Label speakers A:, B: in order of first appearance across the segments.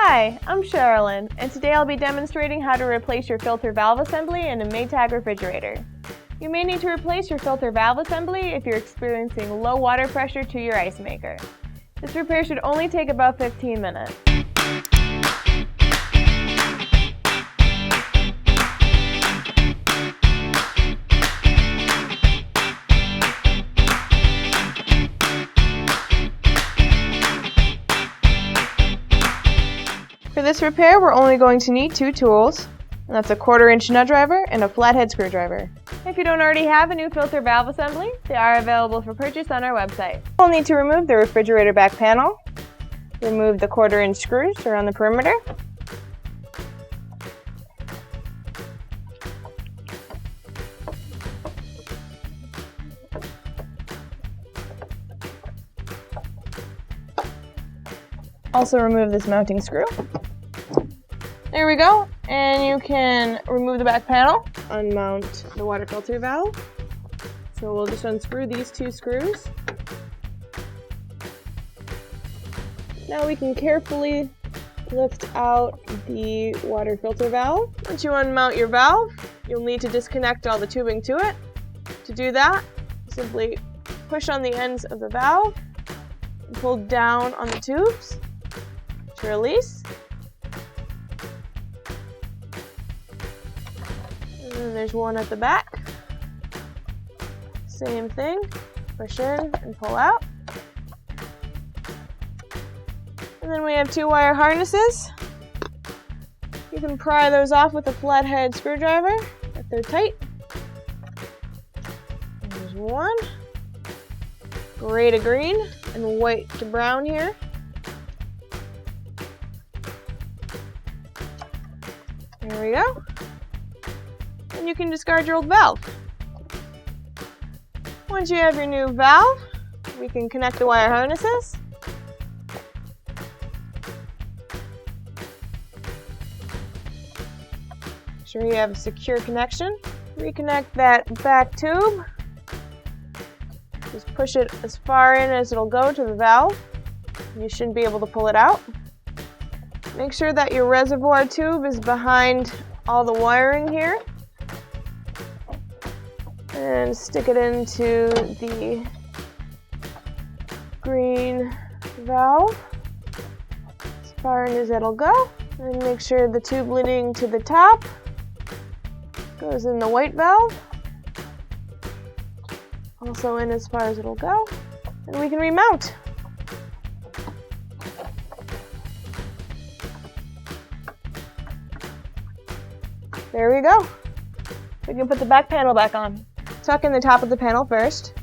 A: Hi, I'm Cherylin, and today I'll be demonstrating how to replace your filter valve assembly in a Maytag refrigerator. You may need to replace your filter valve assembly if you're experiencing low water pressure to your ice maker. This repair should only take about 15 minutes. For this repair, we're only going to need two tools, and that's a 1/4-inch nut driver and a flathead screwdriver. If you don't already have a new filter valve assembly, they are available for purchase on our website. We'll need to remove the refrigerator back panel, remove the 1/4-inch screws around the perimeter, also remove this mounting screw. There we go, and you can remove the back panel, unmount the water filter valve. So we'll just unscrew these two screws. Now we can carefully lift out the water filter valve. Once you unmount your valve, you'll need to disconnect all the tubing to it. To do that, simply push on the ends of the valve and pull down on the tubes to release. And there's one at the back. Same thing, push in and pull out. And then we have two wire harnesses. You can pry those off with a flathead screwdriver if they're tight. There's one, gray to green and white to brown here. There we go. And you can discard your old valve. Once you have your new valve, we can connect the wire harnesses. Make sure you have a secure connection. Reconnect that back tube. Just push it as far in as it'll go to the valve. You shouldn't be able to pull it out. Make sure that your reservoir tube is behind all the wiring here. And stick it into the green valve as far in as it'll go. And make sure the tube leading to the top goes in the white valve. Also in as far as it'll go. And we can remount. There we go. We can put the back panel back on. Tuck in the top of the panel first.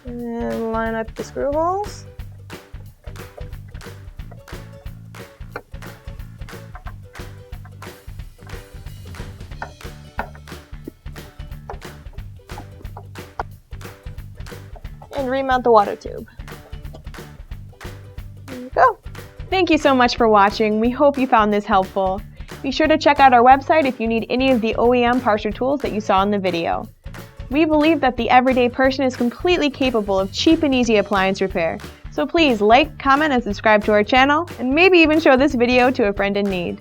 A: And line up the screw holes. And remount the water tube. There you go. Thank you so much for watching. We hope you found this helpful. Be sure to check out our website if you need any of the OEM parts or tools that you saw in the video. We believe that the everyday person is completely capable of cheap and easy appliance repair. So please like, comment, and subscribe to our channel, and maybe even show this video to a friend in need.